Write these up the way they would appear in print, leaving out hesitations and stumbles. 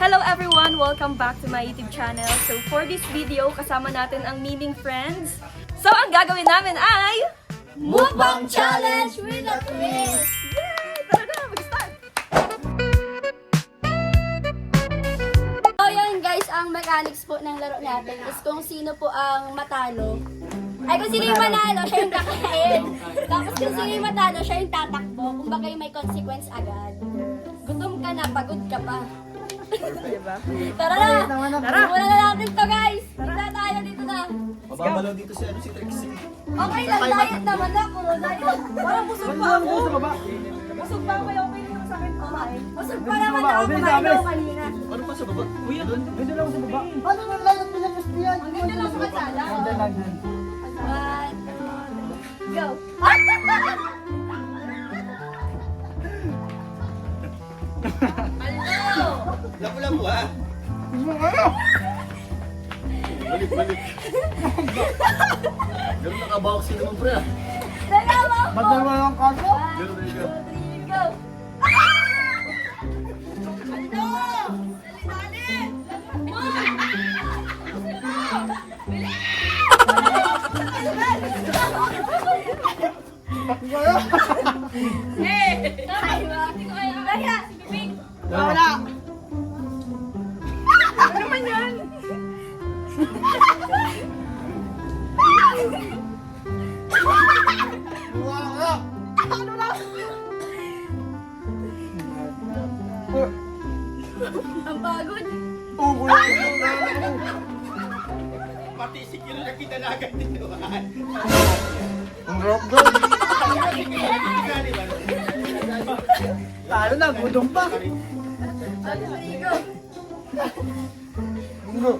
Hello everyone! Welcome back to my YouTube channel. So for this video, kasama natin ang Miming Friends. So ang gagawin namin ay... Mukbang Challenge with a Twist! Yay! Tara na! Mag-start! So yun guys, ang mechanics po ng laro natin is kung sino po ang matalo. Ay kung sino yung manalo, siya yung kakain. Tapos kung sino yung matalo, siya yung tatakbo. Kung bagay may consequence agad. Gutom ka na, pagod ka pa. Diba? Tara na! Tara! Simulan na natin to guys! Tignan tayo dito na! Mababalaw dito si Trixie. Okay lang, diet naman ako. Diet. Parang busog pa ako. Busog pa ako, okay lang sa akin kumain. Busog pa naman ako kumain ako kanina. Ano pa sa baba? Uy, doon. Dito lang sa baba. Ano na lang pinapos yan? Ang ganda lang sa katsala. Dito lang yan. 1, 2, go! Hello! Lapu-lapu ha? Balik. Ganun nakaboxing naman pre ah. Dalawa po! Ba't naman ang kaso? 1, 2, 3, 3, go! Wala. Ano naman yan? Wala. Ang pagod. Wala. Pati si Kilo na kinalagan dito. Ang rock doon. Lalo na, gudong pa. Go! Linggo.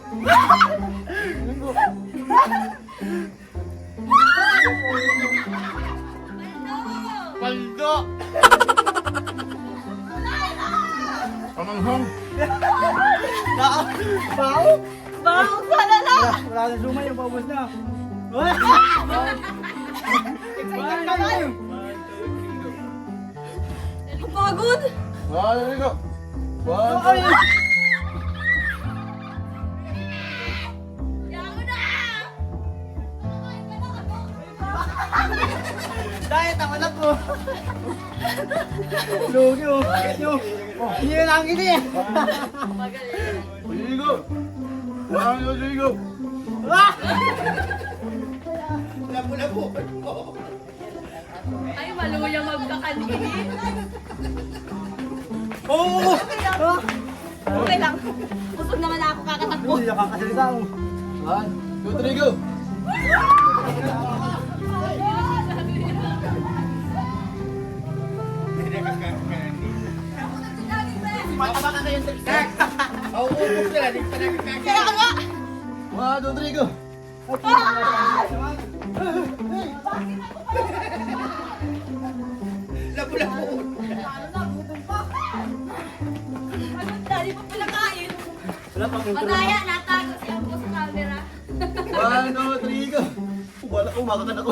Linggo. Paldo. Pamanghang. Bao. Bang! Sana na! Wala na sumay, yung paubos na. Wala. Ang pagod! Wala, Linggo. 1, 2, Diet ang anak ko. Lugi oh. Oh, hindi na lang ini eh. Linggo. 1, 2, Linggo. Ah! Lapu-lapu. Ay, maluyang magkakanini. Oo! Ah! Okay lang. Busog naman ako kakatakbo. Hindi nakakasalita oh. 1, 2, 3, go. Mataba ka yung text. Mauubos na lang. Hindi ka nakakakain. Kaya ka nga! 1, 2, 3, go. Lapu-lapu. Ano, dali pa pala kain. Wala pang intro. Madaya, natago siya po sa camera. 1, 2, 3, go. Wala, umakatan ako.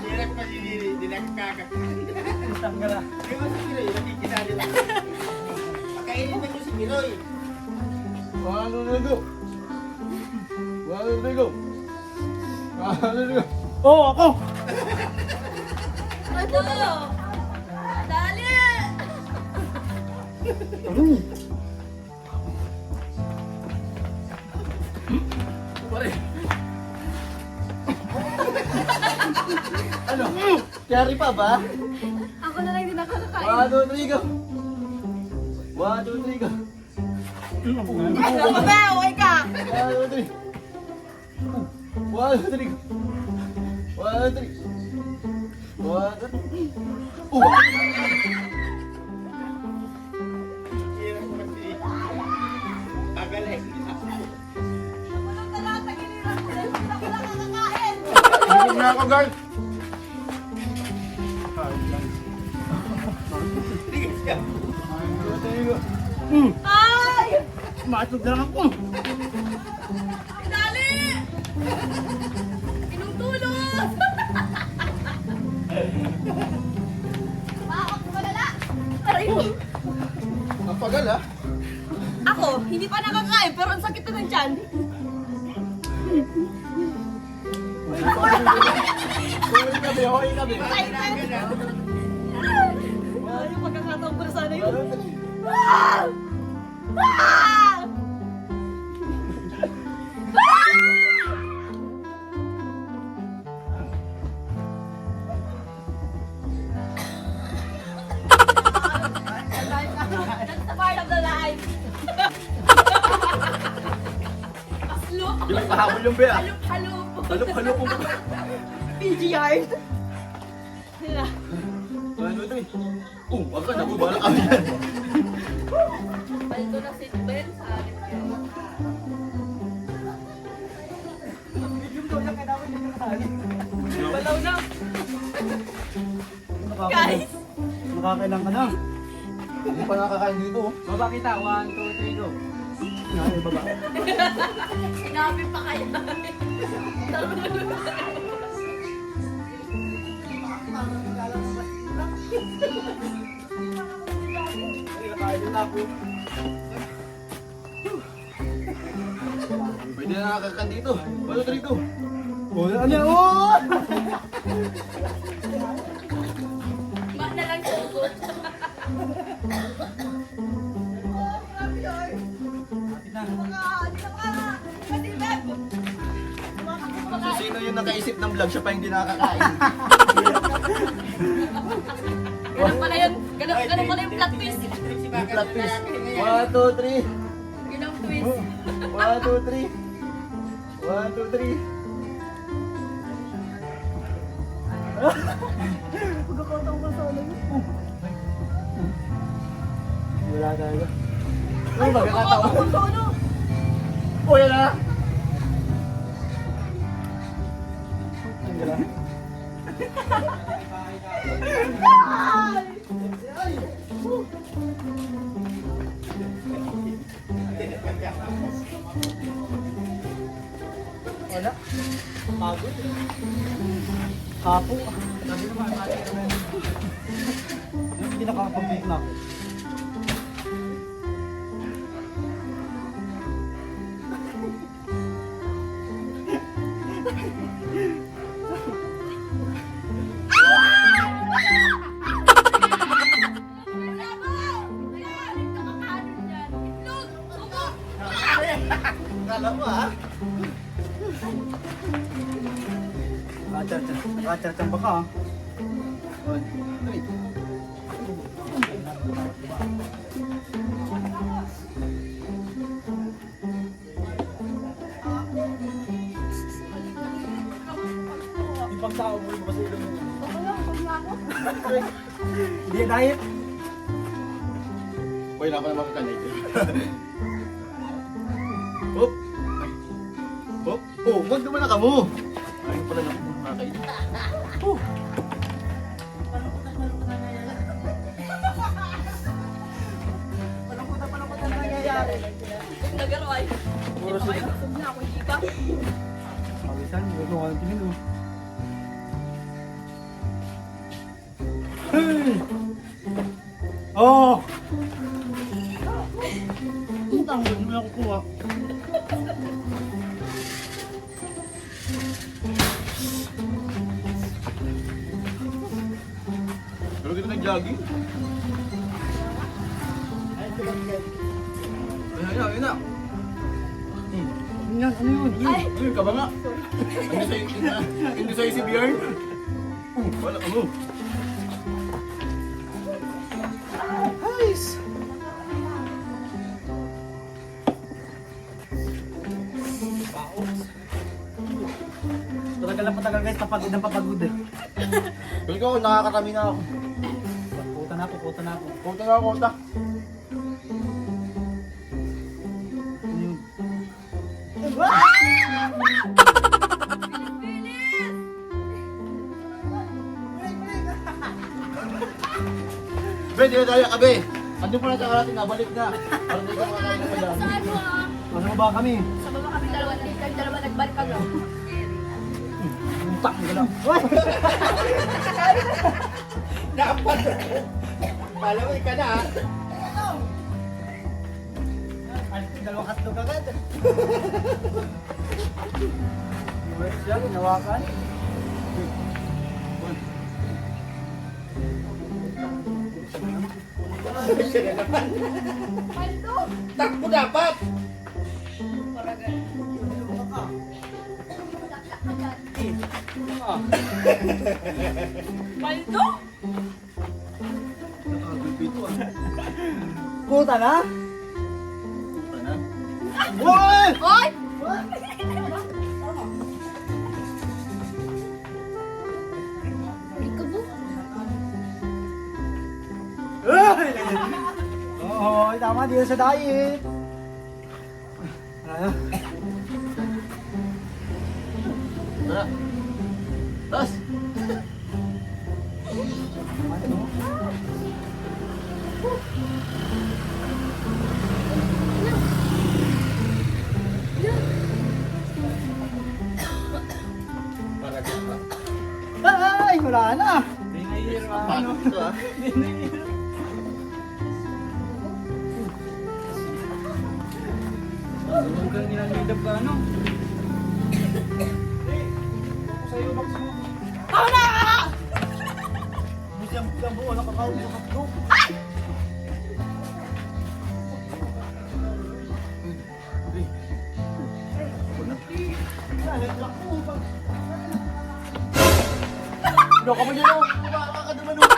Hirap pa si Lili, hindi nakakakain. Tanggal ah. Hindi mo si Kiroy, nakikisali lang. Pakainin mo si Kiroy. 1, 2, 3, go. 1, 2, 3, go. 1, 2, 3, go. Oo, ako! Ano? Dali! Pare. Ano? Carry pa ba? Ako na lang din nakakakain. 1, 2, 3, go. 1, 2, 3, go. Ano ka ba? Okay ka? 1, 2, 3. 1, 2, 3, go. 1, 2, 3. 1, 2, 3. Agaling. Walang talata, giliran ko. Hindi ako nakakakain. Hindi na ako, guard. Tigas ka. 1, 2, 3, go. Ay! Matog lang ako! Dali! Inong tulog! pa nakakain, pero ang sakit na ng tiyan. Okay kami. Yung pagkakataon ko na sana yun. That's the part of the life. Yung pahabol yung beya. Halup-halup. Halop-halop po. PGR. Hala. Ano ito eh? Wag ka, nagubala kami yan. Paldo na si Ben sa akin. Balaw na. Guys. Nakakailang ka na. Hindi pa nakakain dito. Baba kita. 1, 2, 3, go. Ay, baba. Sinabi pa kaya. Nakakain na ako. Pwede na nakakain dito. Ano ito dito? Oh, ano yan? Oh! Mak na lang sugot. Sino yung nakaisip ng vlog? Siya pa hindi nakakain. Ganun pala yun. Ganun pala yung plot twist. Yung plot twist. 1, 2, 3. Yun ang twist. 1, 2, 3. 1, 2, 3. Wala talaga. Ay, magkakataon. Oh, yan na. Ang gala. Wala. Pagod. Kapo. Sabi naman, hindi nakakapag-bake na ako. Kala mo ha? Nakachar-chamba ka, ha? 1, 2, 3. Ipagtao mo yung kasi ilong mo. Hindi diet. Boy, na ako na makakanay. Hop! Hop! Oh, wag naman na kamo! Ayun pala na nakakain. Nagaroy. Puro sila. Busog na ako, hindi pa. Pawisan, hindi ko ang tingin, oh. Hey! Oh! Utang, hindi mo na kukuha. Pero kita nag-jogging. Ayun na. Ano yan? Ano yun? Ayun ka ba nga? Hindi sa'yo si Bjorn? Wala ka mo. Nice! Patagal guys, papagod ng papagod eh. Pero ko, nakakarami na ako. Puta na ako. Kota na ako, kota. Ano yun? Be, di na tayo kabe. Andun pa na sa karating, nabalik na. Para hindi ka makakain na madami. Saan mo ah? Ano ba kami? Sa baba kami dalawa nagbalik kami. Utang, gala. Dapat. Palaway ka na ha. Dalawang hotdog agad. Wait siya, ginawakan. Takbo dapat! Paldo? Puta na? Puta na. Uy! Oy! Oo, tama dito sa diet. Ano? Tara. Tas! Para ka. Ay, wala na. Paano ito ah? Huwag kang ginamidap ka, ano? Sa'yo, Max mo. Ako na! Busyang buo, nakakawin sa hotdog. Loko mo dyan oh! Baka ka naman oh!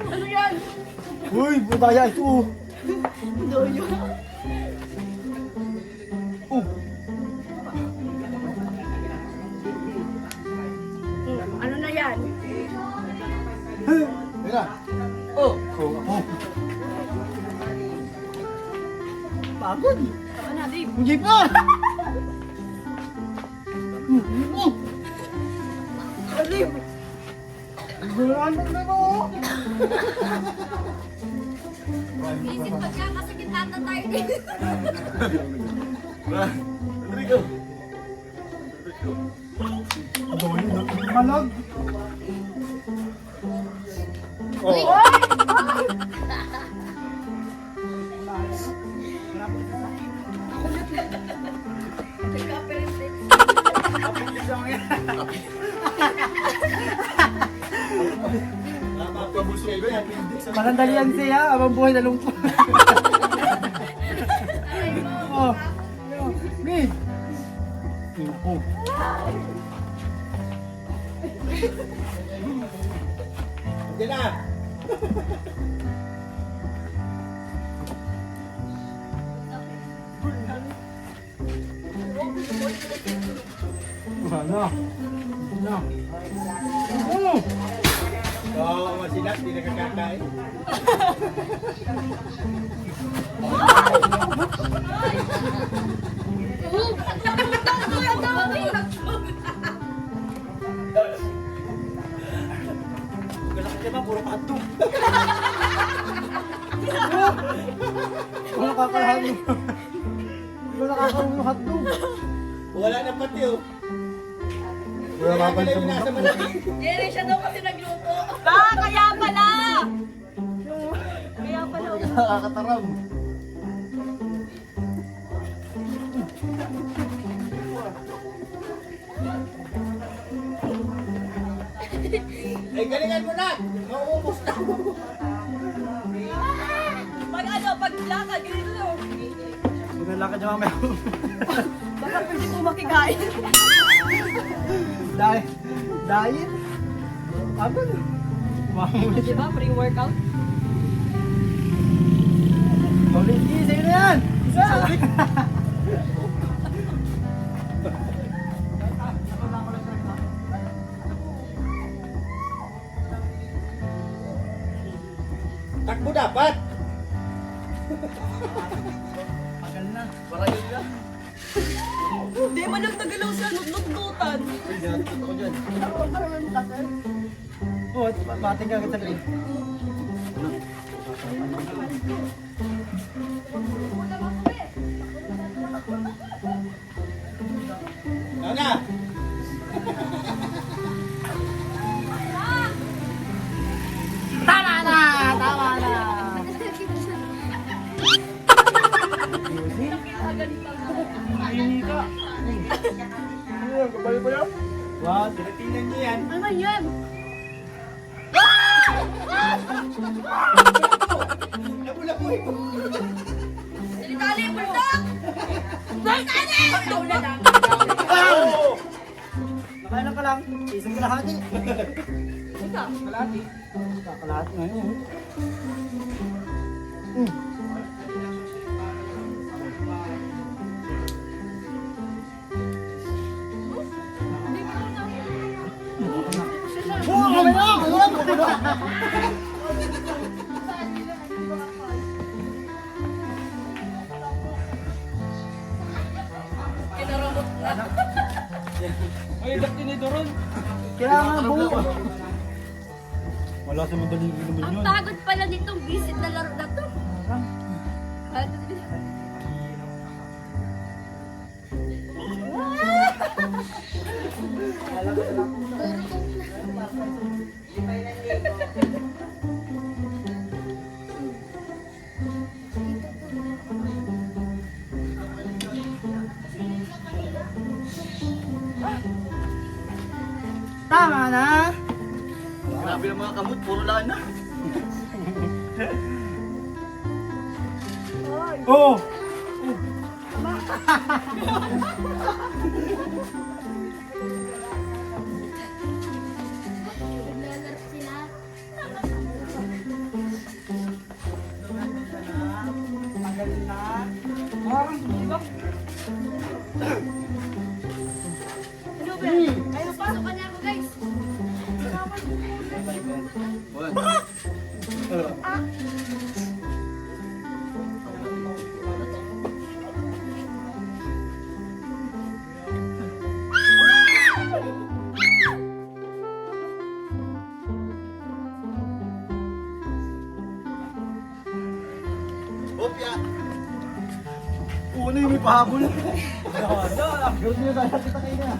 Ano yan? Uy, butaya ito. Ano na yan? Tira! Oh! Oh. Pagod. Ano na, Dave? Hindi pa. Dave! Gulaan mo na ko. Isip pagkakasakitatan tayo din. Rodrigo! Malag. Oh! Napapabus kayo yan. Malandalian siya, abang buhay na lungkot. Oh. Ni. Oh. Hindi na! Ano? Ano? Ano? Oo, masilas, di nakakakain. Galak ka ba? Puro hotdog. Wala kakalahan mo. Wala kakalahan mo hotdog. Wala na pati oh. Wala Kaya kakalahan pala yung mo nasa hotdog. malaki. Jerry, siya daw kasi nagluto. Kaya pala! Kaya pala. Nakakataram. Ay, galingan mo na! Mauubos na! Pag ano, pag lakad, ganito. Lalakad niya mamaya. Baka pwede po makikain. Diet? Abang. Mamuli. Di ba? Pre-workout? Ulit, sa'yo na yan! Isa! Takbo dapat! Tagal na. Parayos ka. Hindi, malang tagalaw siya. Nut-nut-nutan. Ay, ginatut ako dyan. Oh, bating ka kita rin. Ano na? Hindi ka. Ano yan? Kabalo pa yan? What? Tinatingnan niyo yan. Ano yan? Nabulabuhin mo. Dali, bulldog! Dali! Tulad lang. Nakailan ka lang? Isang kalahati. Kalahati. Kalahati ngayon. Ay, ba't tinidoron? Kailangan buo. Wala sa madaling naman Ang yun. pagod pala nitong visit na laro na to. Tama na! Grabe ang mga kamot, puro lana. Oh! Naglalaro sila. Magaling na. Parang tumibak. Ano ba? Ayun, pasukan niya ako guys. Hopya. Una yung may pahabol. Ganun yung kaya kita kayo na.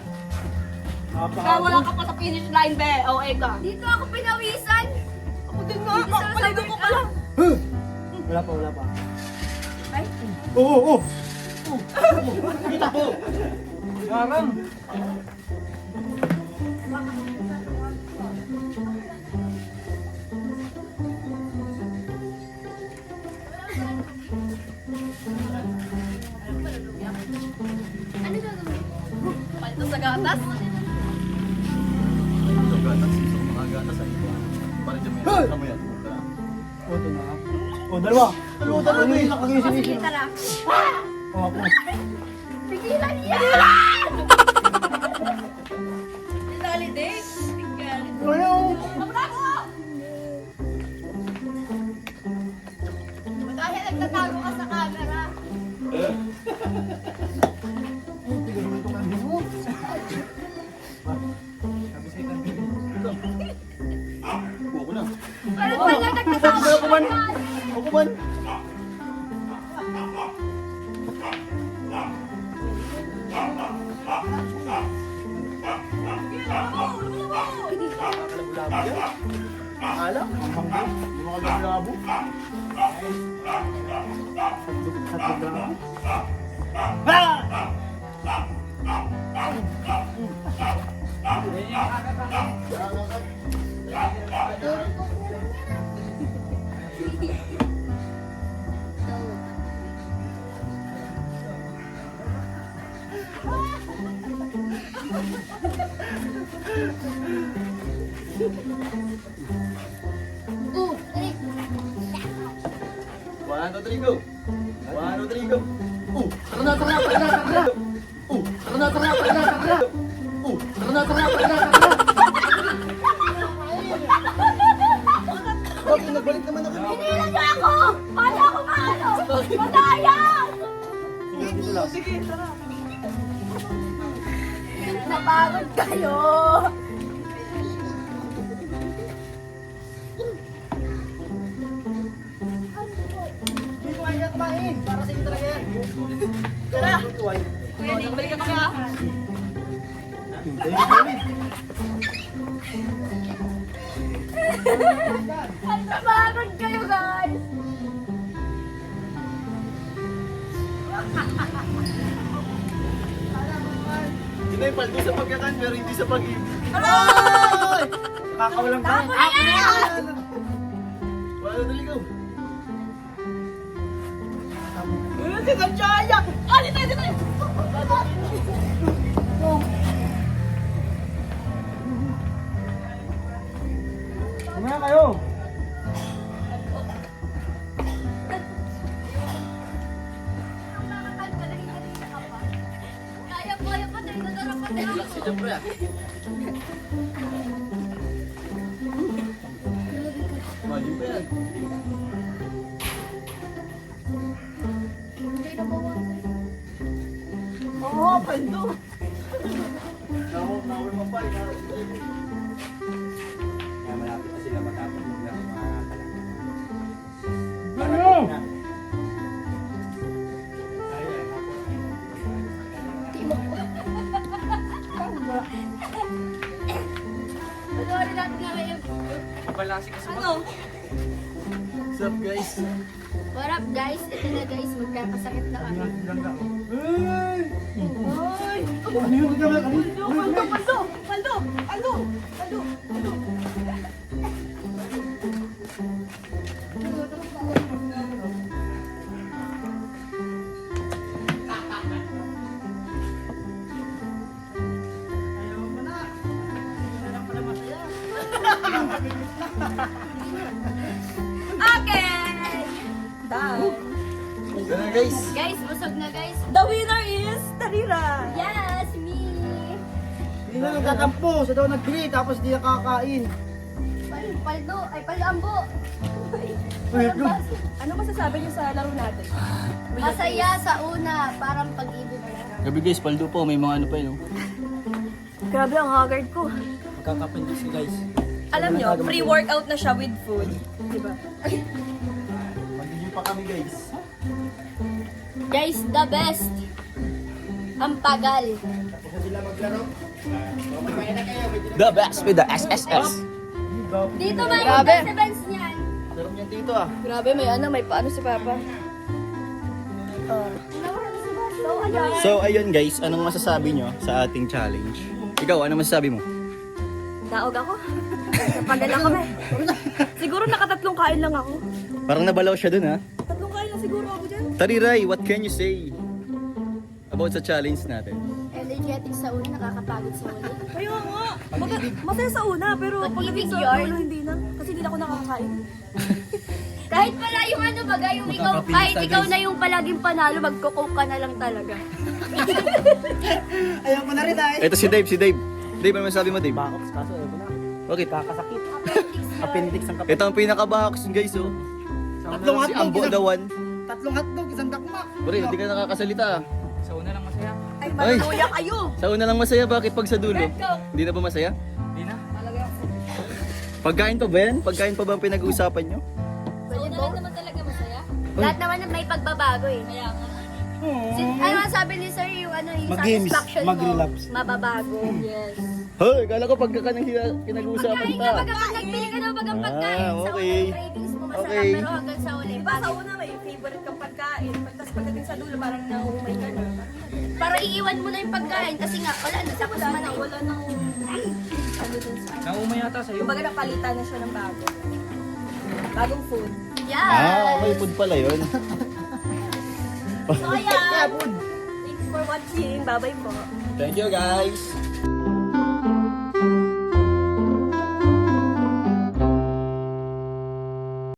Kaya wala ka pa sa finish line, be. Okay ka. Dito ako pinawisan. Ako din nga. Paligo ko pala. Wala pa, wala pa. Ay, Oo, oo! Kita ko! Garang! ano gagawin? Palito sa gatas. Gatas ay iba. Parang dyan may alam mo yan. O, ito na. O, dalawa! O, dalawa eh! Sige, tara. O, ako. Pigilan niya! Dali, Dave. Ano? Dahil nagtatago ka sa camera. Tignan mo itong mo. Kuha ko na. Ano pala nagtatago ka sa camera? Kukuman. Labo yan. Akala? Ang hanggo. Yung mga labo. Hatlog lang. Dali. 1, 2, 3, go. 1, 2, 3, go. Tara na, tara na, tara na, tara na. Tara na, tara na, tara na, tara na. Tara na, tara na, tara na, tara na. Bakit nagbalik naman ako? Pinilan niyo ako! Paano ako maano? Madaya! Sige, tara. Napagod kayo! Hindi ko kaya kumain. Para sa inyo talaga yan. Tara. Kuya, di balik ka kami ah. Napagod kayo guys! Hindi na yung paldo sa pagkakan, pero hindi sa pag-ibig. Kakawalang ka. Wala na ligaw. Kumaya kayo. Kaya po, ayaw pa tayo nadarapan na. Siyempre ah. Mali pa yan. Oo, paldo. Nawal mo pa. Kaya malapit na sila matapos maglaro. Ano? Panoorin natin nga ngayon. Ano? What's up guys? What up guys? Ito na guys, magkakasakit na kami. Ay! Ay! Ano yun? Paldo. Okay! Done. Ito na guys. Guys, busog na guys. The winner is Tarira. Yes, me! Hindi na nagtatampo. Siya daw nagbili tapos di nakakain. Paldo, ay palambo. Ano masasabi niyo sa laro natin? Masaya sa una, parang pag-ibig na. Gabi guys, paldo po. May mga ano pa yun. Grabe ang haggard ko. Magkakapindis si guys. Alam niyo, pre-workout na siya with food. Diba? Mag-review pa kami guys. Guys, the best. Ang pagal. Tapos na sila maglaro. Mamaya na kayo. The best with the SSS. Dito ba yung best events niyan? Laro niyan dito ah. Grabe, may paano si Papa. So ayun guys, anong masasabi nyo sa ating challenge? Ikaw, ano masasabi mo? Naog ako. Napadala kami. Siguro nakatatlong kain lang ako. Parang nabalaw siya dun ha. Tatlong kain lang siguro ako dyan. Tariray, what can you say about sa challenge natin? Energetic sa una, nakakapagod sa uli. Kaya nga. Masaya sa una, pero pagdating sa Pag-ibig dulo hindi na. Kasi hindi na ako nakakain. Kahit pala yung ano baga, yung ikaw, kahit ikaw na yung palaging panalo, magkukoke ka na lang talaga. Ayaw ko na rin ay. Ito si Dave. Dave, ano masasabi mo Dave? Bakit? Kaso ayaw ko na. Bakit? Kakasakit. Appendix yun. Appendix ang kapit. Ito ang pinaka-box guys oh. Tatlong Si Ambo hotdog. Dawan. Tatlong hotdog, isang dakmak. Pare, hindi ka nakakasalita. Ay, maluya kayo. Sa una lang masaya, bakit pag sa dulo? Hindi na ba masaya? Pagkain pa ba yan? Pagkain pa ba ang pinag-uusapan nyo? So, na lang naman talaga masaya. Lahat naman may pagbabago eh. Kaya nga. Ano sabi ni sir, yung ano, yung Mag-games, satisfaction mo, mag-relapse. mababago. Yes. Hoy, kala ko pagka nang pinag-uusapan Pagkain pa. ka, pag nagbili ka na bagang pagkain. Ah, Sa okay. unang cravings mo masarap, Okay. pero hanggang sa uli. Diba sa una may favorite kang pagkain. Tapos pagdating sa dulo parang naumay ka na. Para iiwan mo na yung pagkain kasi nga, wala na, tapos Wala man na, wala nang... Ano dun sa... Naumay yata sa'yo. Kumbaga napalitan na siya ng bago. Bagong food. Yes! Okay, food pala yun. So ayan! Thanks for watching. Bye-bye po. Thank you guys.